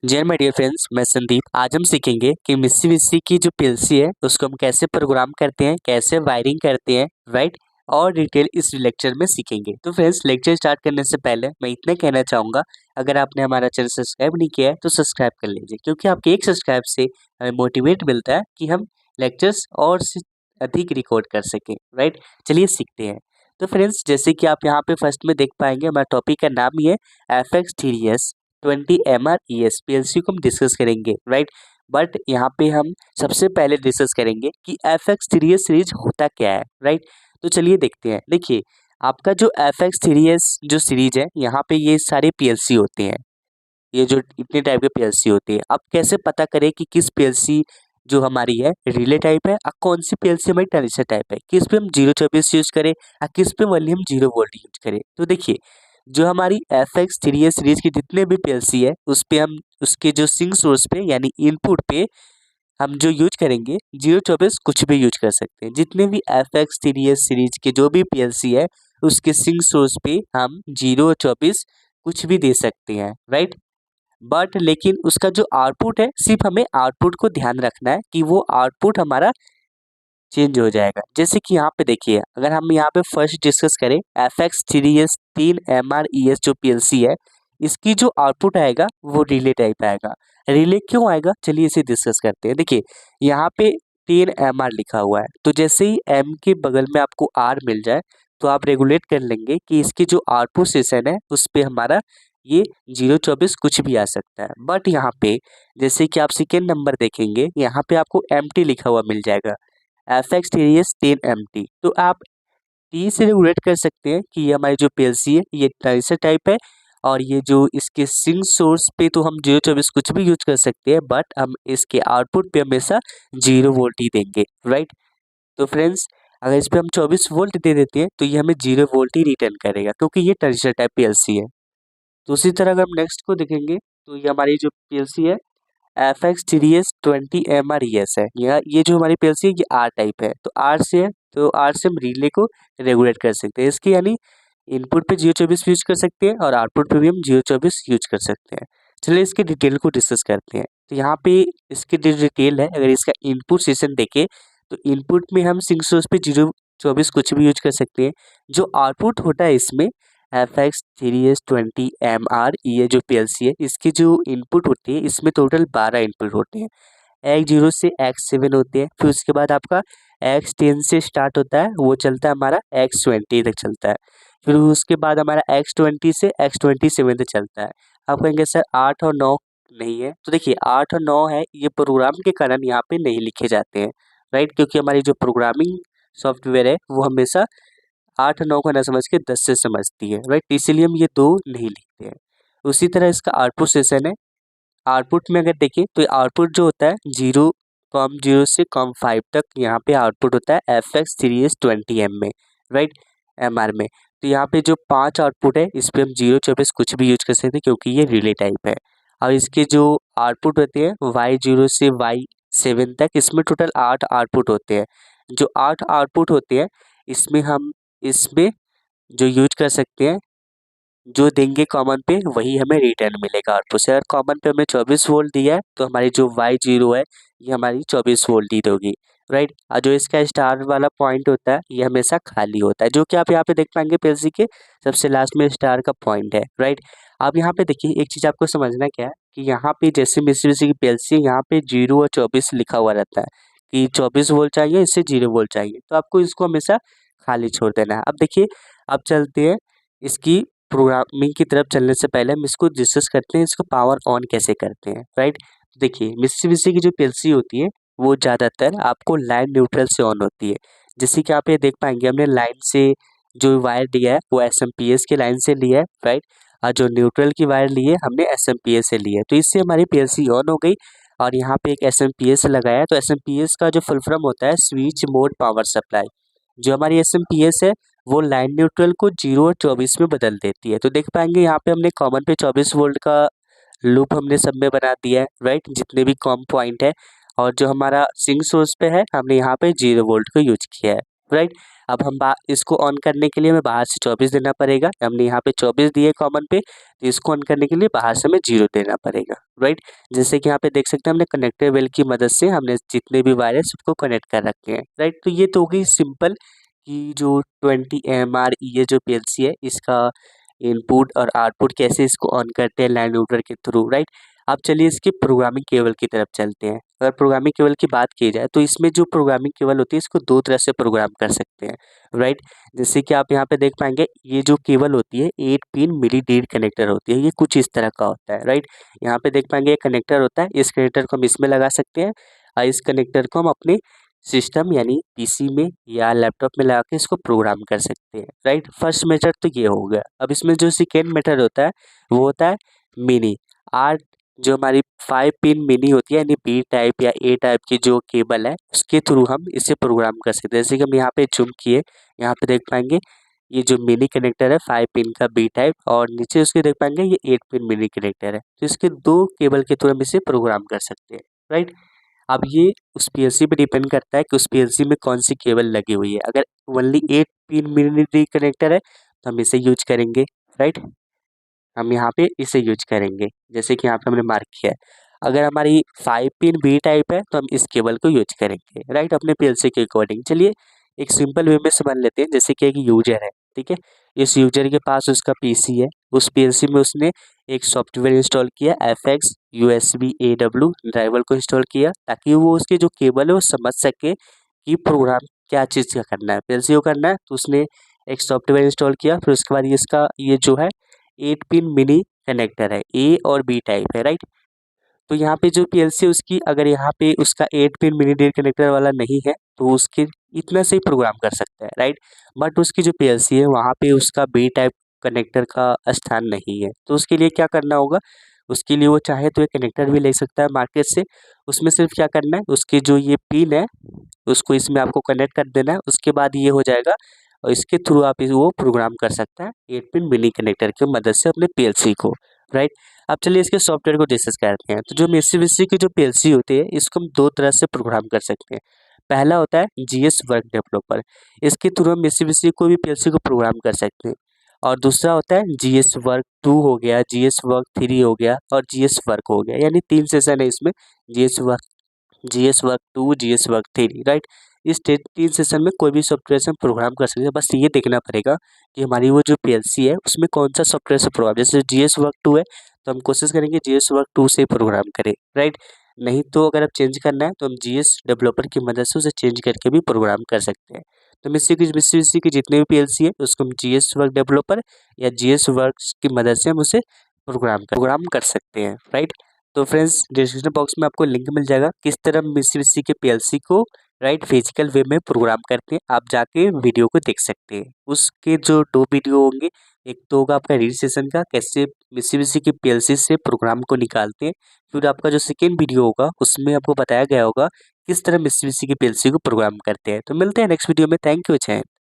Ji my dear friends, मैं संदीप। आज हम सीखेंगे कि मिक्सी की जो पीएलसी है उसको हम कैसे प्रोग्राम करते हैं, कैसे वायरिंग करते हैं, राइट। और डिटेल इस लेक्चर में सीखेंगे। तो फ्रेंड्स, लेक्चर स्टार्ट करने से पहले मैं इतना कहना चाहूँगा, अगर आपने हमारा चैनल सब्सक्राइब नहीं किया है तो सब्सक्राइब कर लीजिए, क्योंकि आपके एक सब्सक्राइब से हमें मोटिवेट मिलता है कि हम लेक्चर्स और से अधिक रिकॉर्ड कर सकें, राइट। चलिए सीखते हैं। तो फ्रेंड्स, जैसे कि आप यहाँ पे फर्स्ट में देख पाएंगे, हमारा टॉपिक का नाम ही है FX3S 20 MR ES पीएलसी को हम डिस्कस करेंगे, राइट। बट यहाँ पे हम सबसे पहले डिस्कस करेंगे कि FX3S सीरीज होता क्या है, राइट। तो चलिए देखते हैं। देखिए, आपका जो FX3S जो सीरीज है, यहाँ पे ये सारे पीएलसी होते हैं। ये जो इतने टाइप के पीएलसी होते हैं, अब कैसे पता करें कि किस पीएलसी जो हमारी है रिले टाइप है और कौन सी पीएलसी हमारी ट्रांजिस्टर टाइप है, किस पे हम 024 यूज करें और किस पे वोल्टी हम 0 वोल्ट यूज करें। तो देखिए, जो हमारी FX3S सीरीज की जितने भी पीएलसी है उस पे हम उसके जो सिंक सोर्स पे यानी इनपुट पे हम जो यूज करेंगे 024 कुछ भी यूज कर सकते हैं। जितने भी FX3S सीरीज के जो भी पीएलसी है उसके सिंक सोर्स पे हम 024 कुछ भी दे सकते हैं, राइट। बट लेकिन उसका जो आउटपुट है, सिर्फ हमें आउटपुट को ध्यान रखना है कि वो आउटपुट हमारा चेंज हो जाएगा। जैसे कि यहाँ पे देखिए, अगर हम यहाँ पे फर्स्ट डिस्कस करें FX3S 3 MR ES जो पीएलसी है, इसकी जो आउटपुट आएगा वो रिले टाइप आएगा। रिले क्यों आएगा, चलिए इसे डिस्कस करते हैं। देखिए, यहाँ पे 3 MR लिखा हुआ है, तो जैसे ही M के बगल में आपको R मिल जाए तो आप रेगुलेट कर लेंगे कि इसकी जो आउटपुट सेशन है उस पे हमारा ये 024 कुछ भी आ सकता है। बट यहाँ पे जैसे कि आप सेकेंड नंबर देखेंगे, यहाँ पे आपको MT लिखा हुआ मिल जाएगा, FX3S 10MT। तो आप टी से रेगुलेट कर सकते हैं कि ये हमारी जो पीएलसी है ये ट्रांजिस्टर टाइप है, और ये जो इसके सिंक सोर्स पे तो हम 024 कुछ भी यूज कर सकते हैं, बट हम इसके आउटपुट पे हमेशा 0 वोल्ट ही देंगे, राइट। तो फ्रेंड्स, अगर इस पे हम 24 वोल्ट दे देते हैं तो ये हमें 0 वोल्ट ही रिटर्न करेगा, क्योंकि ये ट्रांजिस्टर टाइप पीएलसी है। तो उसी तरह अगर हम नेक्स्ट को देखेंगे तो ये हमारी जो पीएलसी है FX3S 20 MR ES है। ये जो हमारी पीएलसी है ये आर टाइप है, तो आर से है, तो आर से हम रिले को रेगुलेट कर सकते हैं। इसके यानी इनपुट पे 024 यूज कर सकते हैं और आउटपुट पे भी हम 024 यूज कर सकते हैं। चलिए इसके डिटेल को डिस्कस करते हैं। तो यहाँ पे इसकी जो डिटेल है, अगर इसका इनपुट सेशन देखें तो इनपुट में हम सिंक सोर्स पे 024 कुछ भी यूज कर सकते हैं। जो आउटपुट होता है इसमें FX3S 20 MR ये जो पीएलसी है, इसकी जो इनपुट होती है इसमें टोटल 12 इनपुट होते हैं। X0 से X7 होते हैं, फिर उसके बाद आपका X10 से स्टार्ट होता है, वो चलता है हमारा X20 तक चलता है। फिर उसके बाद हमारा X20 से X27 तक चलता है। आप कहेंगे सर 8 और 9 नहीं है, तो देखिए 8 और 9 है, ये प्रोग्राम के कारण यहाँ पे नहीं लिखे जाते हैं, राइट। क्योंकि हमारी जो प्रोग्रामिंग सॉफ्टवेयर है वो हमेशा 8 9 को ना समझ के 10 से समझती है, राइट। इसीलिए हम ये 2 नहीं लिखते हैं। उसी तरह इसका आउटपुट सेशन है। आउटपुट में अगर देखें तो आउटपुट जो होता है 0 से 5 तक यहाँ पे आउटपुट होता है FX3S 20 M में, राइट, MR में। तो यहाँ पे जो 5 आउटपुट है इस पे हम 024 कुछ भी यूज कर सकते हैं, क्योंकि ये रिले टाइप है। और इसके जो आउटपुट होते हैं Y0 से Y7 तक, इसमें टोटल 8 आउटपुट होते हैं। जो 8 आउटपुट होते हैं इसमें हम इसमें जो यूज कर सकते हैं, जो देंगे कॉमन पे वही हमें रिटर्न मिलेगा आउटपुट से। अगर कॉमन पे हमें 24 वोल्ट दिया है तो हमारी जो Y0 है ये हमारी 24 वोल्ट दी दोगी, राइट। और जो इसका स्टार वाला पॉइंट होता है ये हमेशा खाली होता है, जो कि आप यहाँ पे देख पाएंगे पीएलसी के सबसे लास्ट में स्टार का पॉइंट है, राइट। अब यहाँ पे देखिए, एक चीज़ आपको समझना क्या है कि यहाँ पे जैसे मिस्सी की पीएलसी है, यहाँ पे 0 और 24 लिखा हुआ रहता है कि 24 वोल्ट चाहिए, इससे 0 वोल्ट चाहिए, तो आपको इसको हमेशा खाली छोड़ देना है। अब देखिए, अब चलते हैं इसकी प्रोग्रामिंग की तरफ चलने से पहले हम इसको डिस्कस करते हैं, इसको पावर ऑन कैसे करते हैं, राइट। देखिए, मित्सुबिशी की जो पीएलसी होती है वो ज़्यादातर आपको लाइन न्यूट्रल से ऑन होती है। जैसे कि आप ये देख पाएंगे, हमने लाइन से जो वायर दिया है वो एसएमपीएस की लाइन से लिया है, राइट। और जो न्यूट्रल की वायर ली है हमने एसएमपीएस से लिया है, तो इससे हमारी पीएलसी ऑन हो गई। और यहाँ पे एक एसएमपीएस लगाया है, तो एसएमपीएस का जो फुल फॉर्म होता है स्विच मोड पावर सप्लाई। जो हमारी एसएमपीएस है वो लाइन न्यूट्रल को 0 और 24 में बदल देती है। तो देख पाएंगे यहाँ पे हमने कॉमन पे 24 वोल्ट का लूप हमने सब में बना दिया है, राइट, जितने भी कॉम पॉइंट है। और जो हमारा सिंक सोर्स पे है हमने यहाँ पे 0 वोल्ट को यूज किया है, राइट। अब हम इसको ऑन करने के लिए हमें बाहर से 24 देना पड़ेगा। हमने यहाँ पे 24 दिए कॉमन पे, तो इसको ऑन करने के लिए बाहर से हमें 0 देना पड़ेगा, राइट। जैसे कि यहाँ पे देख सकते हैं हमने कनेक्टर वेल की मदद से हमने जितने भी वायर है सबको कनेक्ट कर रखे हैं, राइट। तो ये तो हो गई सिंपल कि जो 20 AMR ये जो PLC है इसका इनपुट और आउटपुट कैसे इसको ऑन करते हैं लाइन रूटर के थ्रू, राइट। अब चलिए इसकी प्रोग्रामिंग केबल की तरफ चलते हैं। अगर प्रोग्रामिंग केबल की बात की जाए तो इसमें जो प्रोग्रामिंग केबल होती है इसको दो तरह से प्रोग्राम कर सकते हैं, राइट। जैसे कि आप यहाँ पे देख पाएंगे ये जो केबल होती है 8 पिन मिली लीड कनेक्टर होती है, ये कुछ इस तरह का होता है, राइट। यहाँ पे देख पाएंगे एक कनेक्टर होता है, इस कनेक्टर को हम इसमें लगा सकते हैं और इस कनेक्टर को हम अपने सिस्टम यानी पीसी में या लैपटॉप में लगा के इसको प्रोग्राम कर सकते हैं, राइट। फर्स्ट मेथड तो ये हो गया। अब इसमें जो सेकेंड मेथड होता है वो होता है मिनी आर, जो हमारी 5 पिन मिनी होती है यानी बी टाइप या ए टाइप की जो केबल है उसके थ्रू हम इसे प्रोग्राम कर सकते हैं। जैसे कि हम यहाँ पे जूम किए, यहाँ पे देख पाएंगे ये जो मिनी कनेक्टर है 5 पिन का बी टाइप और नीचे उसके देख पाएंगे ये 8 पिन मिनी कनेक्टर है। तो इसके दो केबल के थ्रू हम इसे प्रोग्राम कर सकते हैं, राइट। अब ये उस पीएलसी पे डिपेंड करता है कि उस पीएलसी में कौन सी केबल लगी हुई है। अगर ओनली 8 पिन मिनी कनेक्टर है तो हम इसे यूज करेंगे, राइट। हम यहाँ पे इसे यूज करेंगे जैसे कि यहाँ पे हमने मार्क किया है। अगर हमारी 5 पिन बी टाइप है तो हम इस केबल को यूज करेंगे, राइट, अपने पीएलसी के अकॉर्डिंग। चलिए एक सिंपल वे में समझ लेते हैं। जैसे कि एक यूजर है, ठीक है, इस यूजर के पास उसका पीसी है, उस पीएलसी में उसने एक सॉफ्टवेयर इंस्टॉल किया FX USB AW ड्राइवर को इंस्टॉल किया ताकि वो उसके जो केबल है वो समझ सके कि प्रोग्राम क्या चीज़ का करना है, पीएलसी को करना है। तो उसने एक सॉफ्टवेयर इंस्टॉल किया, फिर उसके बाद इसका ये जो है 8 पिन मिनी कनेक्टर है, ए और बी टाइप है, राइट। तो यहाँ पे जो पीएलसी उसकी अगर यहाँ पे उसका 8 पिन मिनी डेट कनेक्टर वाला नहीं है तो उसके इतना से ही प्रोग्राम कर सकता है, राइट। बट उसकी जो पीएलसी है वहाँ पे उसका बी टाइप कनेक्टर का स्थान नहीं है, तो उसके लिए क्या करना होगा, उसके लिए वो चाहे तो एक कनेक्टर भी ले सकता है मार्केट से। उसमें सिर्फ क्या करना है, उसकी जो ये पिन है उसको इसमें आपको कनेक्ट कर देना है, उसके बाद ये हो जाएगा और इसके थ्रू आप वो प्रोग्राम कर सकता है 8 पिन मिनी कनेक्टर की मदद से अपने पीएलसी को, राइट। अब चलिए इसके सॉफ्टवेयर को डिस्कस करते हैं। तो जो मित्सुबिशी की जो पीएलसी होती है इसको हम दो तरह से प्रोग्राम कर सकते हैं। पहला होता है जीएस वर्क डेवलपर, इसके थ्रू हम मित्सुबिशी कोई भी पीएलसी को प्रोग्राम कर सकते हैं। और दूसरा होता है जीएस वर्क 2 हो गया, जीएस वर्क 3 हो गया और जीएस वर्क हो गया, यानी 3 सेशन है इसमें, GS work 2 GS work 3, right. इस 3 सेशन में कोई भी सॉफ्टवेयर से हम प्रोग्राम कर सकते हैं। बस ये देखना पड़ेगा कि हमारी वो जो पीएलसी है उसमें कौन सा सॉफ्टवेयर से प्रोग्राम, जैसे जीएस वर्क 2 है तो हम कोशिश करेंगे जीएस वर्क 2 से प्रोग्राम करें, राइट। नहीं तो अगर आप चेंज करना है तो हम जीएस डेवलपर की मदद से उसे चेंज करके भी प्रोग्राम कर सकते हैं। तो मिस्सी की जितने भी पीएलसी है उसको हम जीएस वर्क डेवलपर या जीएस वर्क की मदद से हम उसे प्रोग्राम कर सकते हैं, राइट। तो फ्रेंड्स डिस्क्रिप्शन बॉक्स में आपको लिंक मिल जाएगा किस तरह मित्सुबिशी के पीएलसी को, राइट, फिजिकल वे में प्रोग्राम करते हैं। आप जाके वीडियो को देख सकते हैं। उसके जो 2 वीडियो होंगे, एक तो होगा आपका रजिस्ट्रेशन का, कैसे मित्सुबिशी की पीएलसी से प्रोग्राम को निकालते हैं। फिर आपका जो सेकेंड वीडियो होगा उसमें आपको बताया गया होगा किस तरह मित्सुबिशी की पीएलसी को प्रोग्राम करते हैं। तो मिलते हैं नेक्स्ट वीडियो में। थैंक यू, जय हिंद।